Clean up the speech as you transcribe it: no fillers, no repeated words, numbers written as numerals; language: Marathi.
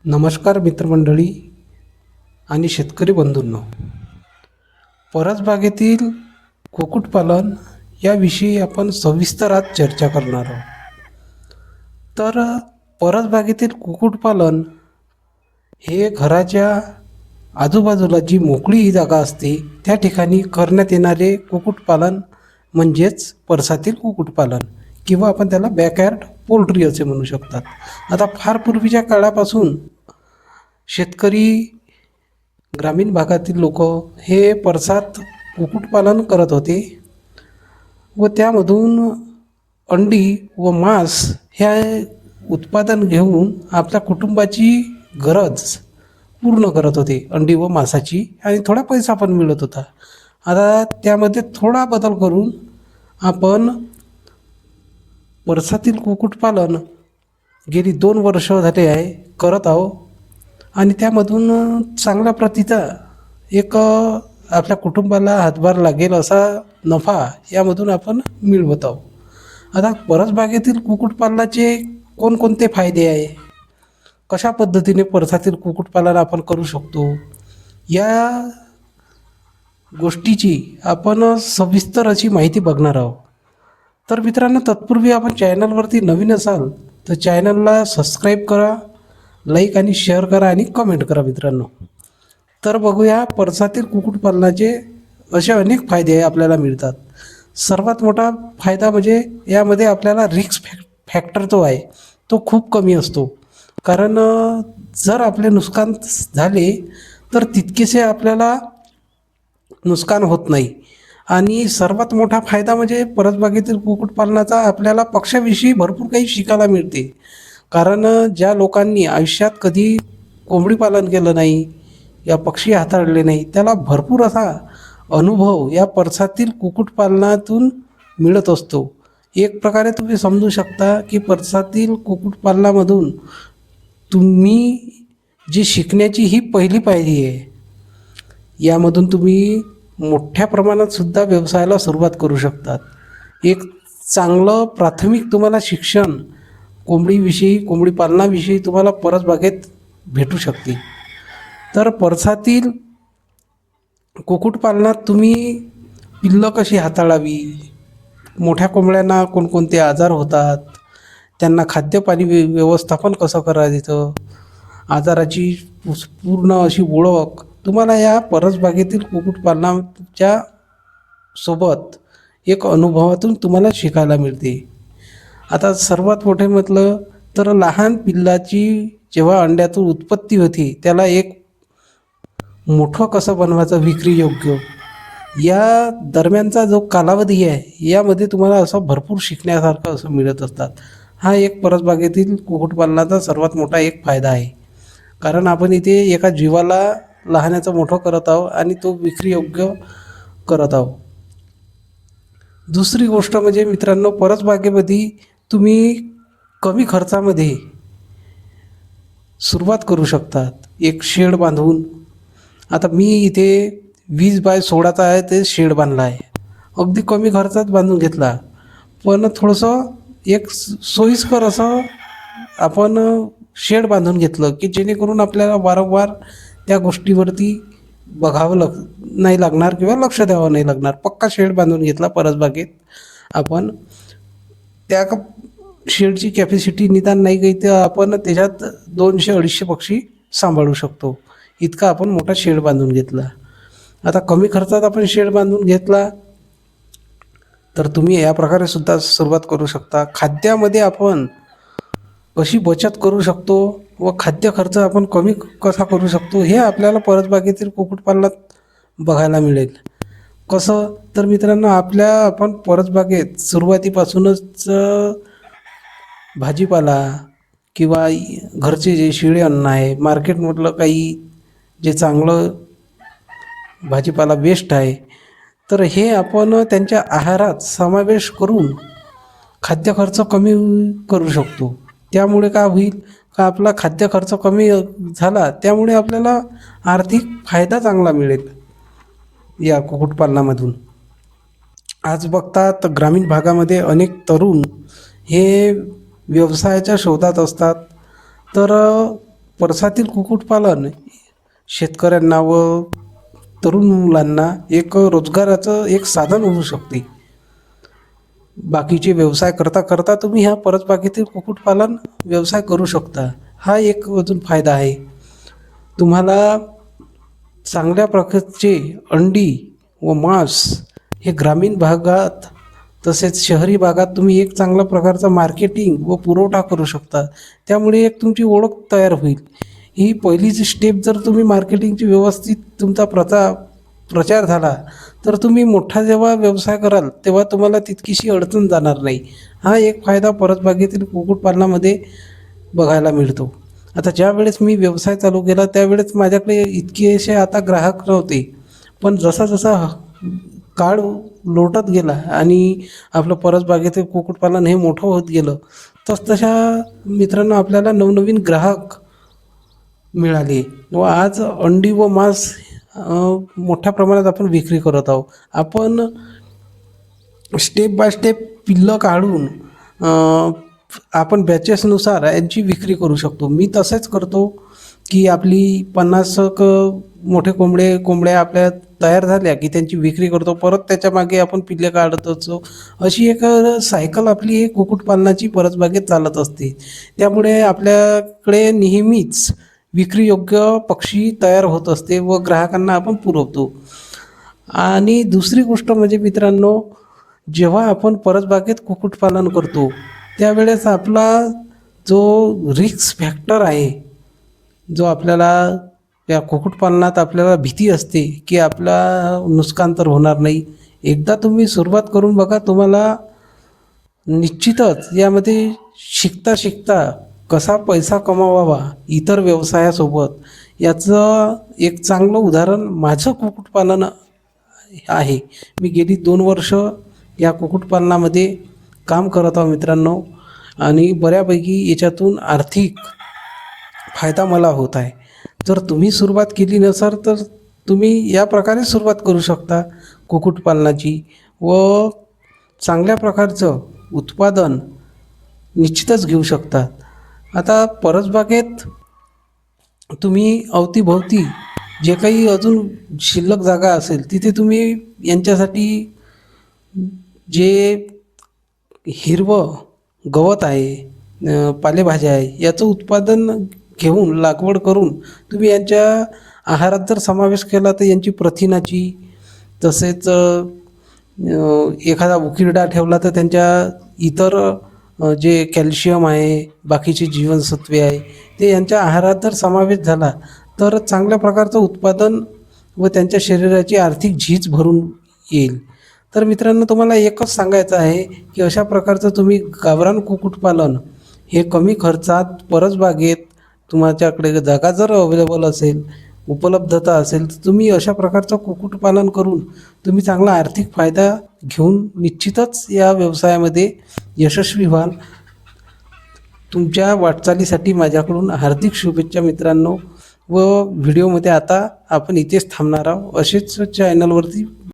नमस्कार मित्रमंडळी आणि शेतकरी बंधूंनो, परसबागेतील कुक्कुटपालन याविषयी आपण सविस्तर आज चर्चा करणार आहोत. तर परसबागेतील कुक्कुटपालन हे घराच्या आजूबाजूला जी मोकळी जागा असते त्या ठिकाणी करण्यात येणारे कुक्कुटपालन म्हणजेच परसातील कुक्कुटपालन, किंवा आपण त्याला बॅकयार्ड पोल्ट्री असे म्हणू शकतात. आता फार पूर्वीच्या काळापासून शेतकरी ग्रामीण भागातील लोक हे परसात कुक्कुटपालन करत होते व त्यामधून अंडी व मांस हे उत्पादन घेऊन आपल्या कुटुंबाची गरज पूर्ण करत होते, अंडी व मांसाची, आणि थोडा पैसा पण मिळत होता. आता त्यामध्ये थोडा बदल करून आपण परसातील कुक्कुटपालन गेली 2 वर्ष झाले आहे करत आहोत आणि त्यामधून चांगल्या प्रतीचा एक आपल्या कुटुंबाला हातभार लागेल असा नफा यामधून आपण मिळवत आहोत. आता परसबागेतील कुक्कुटपालनाचे कोणकोणते फायदे आहे, कशा पद्धतीने परसातील कुक्कुटपालन आपण करू शकतो, या गोष्टीची आपण सविस्तर अशी माहिती बघणार आहोत. तर मित्रांनो, तत्पूर्वी आपण चॅनलवरती नवीन असाल तर चॅनलला सबस्क्राईब करा, लाईक आणि शेअर करा आणि कमेंट करा मित्रांनो. तर बघूया परसातील कुक्कुटपालनाचे असे अनेक फायदे आपल्याला मिळतात. सर्वात मोठा फायदा म्हणजे यामध्ये आपल्याला रिस्क फॅक्टर जो आहे तो खूप कमी असतो. कारण जर आपले नुकसान झाले तर तितकेसे आपल्याला नुकसान होत नाही. आणि सर्वात मोठा फायदा म्हणजे परसबागेतील कुक्कुटपालनाचा आपल्याला पक्ष्याविषयी भरपूर काही शिकायला मिळते. कारण ज्या लोकांनी आयुष्यात कधी कोंबडी पालन केलं नाही या पक्षी हाताळले नाही त्याला भरपूर असा अनुभव या परसातील कुक्कुटपालनातून मिळत असतो. एक प्रकारे तुम्ही समजू शकता की परसातील कुक्कुटपालनामधून तुम्ही जी शिकण्याची ही पहिली पायरी आहे. यामधून तुम्ही मोठ्या प्रमाणात सुद्धा व्यवसायाला सुरुवात करू शकतात. एक चांगलं प्राथमिक तुम्हाला शिक्षण कोंबडी पालनाविषयी तुम्हाला परसबागेत भेटू शकते. तर परसातील कुक्कुटपालनात तुम्ही पिल्लं कशी हाताळावी, मोठ्या कोंबड्यांना कोणकोणते आजार होतात, त्यांना खाद्यपाणी व्यवस्थापन कसं करायचं, आजाराची पूर्ण अशी ओळख तुम्हाला या परसबागेतील कुक्कुटपालनाच्या सोबत एक अनुभवातून तुम्हाला शिकायला मिळते. आता सर्वात मोठे म्हटलं तर लहान पिल्लाची जेव्हा अंड्यातून उत्पत्ती होती त्याला एक मोठं कसं बनवायचं विक्री योग्य, या दरम्यानचा जो कालावधी आहे यामध्ये तुम्हाला असं भरपूर शिकण्यासारखं असं मिळत असतात. हा एक परसबागेतील कुक्कुटपालनाचा सर्वात मोठा एक फायदा आहे. कारण आपण इथे एका जीवाला लहानाचं मोठं करत आहोत आणि तो विक्री योग्य करत आहोत. दुसरी गोष्ट म्हणजे मित्रांनो, परसबागेमध्ये तुम्ही कमी खर्चामध्ये सुरुवात करू शकतात. एक शेड बांधून, आता मी इथे 20x16चा आहे ते शेड बांधला आहे, अगदी कमी खर्चात बांधून घेतला. पण थोडंसं एक सोयीस्कर असं आपण शेड बांधून घेतलं की जेणेकरून आपल्याला वारंवार त्या गोष्टीवरती बघावं नाही लागणार किंवा लक्ष द्यावं नाही लागणार. पक्का शेड बांधून घेतला परसबागेत आपण. त्या शेडची कॅपॅसिटी निदान नाही काही तर आपण त्याच्यात 200-250 पक्षी सांभाळू शकतो, इतका आपण मोठा शेड बांधून घेतला. आता कमी खर्चात आपण शेड बांधून घेतला तर तुम्ही या प्रकारे सुद्धा सुरुवात करू शकता. खाद्यामध्ये आपण कशी बचत करू शकतो व खाद्य खर्च आपण कमी कसा करू शकतो हे आपल्याला परसबागेतील कुक्कुटपालनात बघायला मिळेल. कसं तर मित्रांनो, आपण परसबागेत सुरुवातीपासूनच भाजीपाला किंवा घरचे जे शिळे अन्न आहे, मार्केटमधलं काही जे चांगलं भाजीपाला बेस्ट आहे, तर हे आपण त्यांच्या आहारात समावेश करून खाद्य खर्च कमी करू शकतो. त्यामुळे काय होईल का आपला खाद्य खर्च कमी झाला, त्यामुळे आपल्याला आर्थिक फायदा चांगला मिळेल या कुक्कुटपालनामधून. आज बघतात ग्रामीण भागामध्ये अनेक तरुण हे व्यवसायाच्या शोधात असतात. तर परसातील कुक्कुटपालन शेतकऱ्यांना व तरुण मुलांना एक रोजगाराचं एक साधन होऊ शकते. बाकीचे व्यवसाय करता करता तुम्ही ह्या परसबागेतील कुक्कुटपालन व्यवसाय करू शकता. हा एक अजून फायदा आहे. तुम्हाला चांगल्या प्रकारचे अंडी व मांस हे ग्रामीण भागात तसेच शहरी भागात तुम्ही एक चांगल्या प्रकारचा मार्केटिंग व पुरवठा करू शकता. त्यामुळे एक तुमची ओळख तयार होईल. ही पहिलीची स्टेप जर तुम्ही मार्केटिंगची व्यवस्थित तुमचा प्रचार झाला तर तुम्ही मोठा जेव्हा व्यवसाय कराल तेव्हा तुम्हाला तितकीशी अडचण जाणार नाही. हा एक फायदा परसबागेतील कुक्कुटपालनामध्ये बघायला मिळतो. आता ज्या वेळेस मी व्यवसाय चालू केला त्यावेळेस माझ्याकडे इतकेसे आता ग्राहक नव्हते, पण जसा जसा काळ लोटत गेला आणि आपलं परसबागेतील कुक्कुटपालन हे मोठं होत गेलं तसतशा मित्रांनो आपल्याला नवनवीन ग्राहक मिळाले व आज अंडी व मांस मोठ्या प्रमाणात आपण विक्री करत आहोत. आपण स्टेप बाय स्टेप पिल्लं काढून आपण बॅचेसनुसार यांची विक्री करू शकतो. मी तसेच करतो की आपली 50 मोठे कोंबड्या आपल्या तयार झाल्या की त्यांची विक्री करतो, परत त्याच्या मागे आपण पिल्ले काढत असतो. अशी एक सायकल आपली एक कुक्कुटपालनाची परसबागेत चालत असते. त्यामुळे आपल्याकडे नेहमीच विक्रीयोग्य पक्षी तयार होत असते व ग्राहकांना आपण पुरवतो. आणि दुसरी गोष्ट म्हणजे मित्रांनो, जेव्हा आपण परसबागेत कुक्कुटपालन करतो त्यावेळेस आपला जो रिस्क फॅक्टर आहे, जो आपल्याला या कुक्कुटपालनात आपल्याला भीती असते की आपला नुकसान तर होणार नाही. एकदा तुम्ही सुरुवात करून बघा, तुम्हाला निश्चितच यामध्ये शिकता शिकता कसा पैसा कमावावा इतर व्यवसायासोबत याचं एक चांगलं उदाहरण माझं कुक्कुटपालन आहे. मी गेली 2 वर्ष या कुक्कुटपालनामध्ये काम करत आहो मित्रांनो, आणि बऱ्यापैकी याच्यातून आर्थिक फायदा मला होत आहे. जर तुम्ही सुरुवात केली नसेल तर तुम्ही या प्रकारे सुरुवात करू शकता कुक्कुटपालनाची व चांगल्या प्रकारचं उत्पादन निश्चितच घेऊ शकता. आता परसबागेत तुम्ही अवतीभोवती जे काही अजून शिल्लक जागा असेल तिथे तुम्ही यांच्यासाठी जे हिरवं गवत आहे, पालेभाज्या आहे, याचं उत्पादन घेऊन लागवड करून तुम्ही यांच्या आहारात जर समावेश केला तर यांची प्रथिनाची तसेच एखादा उकिरडा ठेवला तर त्यांच्या इतर जे कॅल्शियम आहे, बाकीची जीवनसत्वे आहे, ते यांच्या आहारात जर समावेश झाला तर चांगल्या प्रकारचं उत्पादन व त्यांच्या शरीराची आर्थिक झीज भरून येईल. तर मित्रांनो, तुम्हाला एकच सांगायचं आहे की अशा प्रकारचं तुम्ही गावरान कुक्कुटपालन हे कमी खर्चात परसबागेत तुमच्याकडे जागा जर अवेलेबल असेल, उपलब्धता असेल, तर तुम्ही अशा प्रकारचं कुक्कुटपालन करून तुम्ही चांगला आर्थिक फायदा घेऊन निश्चितच या व्यवसायामध्ये यशस्वी व्हाल. तुमच्या वाटचालीसाठी माझ्याकडून हार्दिक शुभेच्छा मित्रांनो. व व्हिडिओमध्ये आता आपण इथेच थांबणार आहोत. असेच चॅनलवरती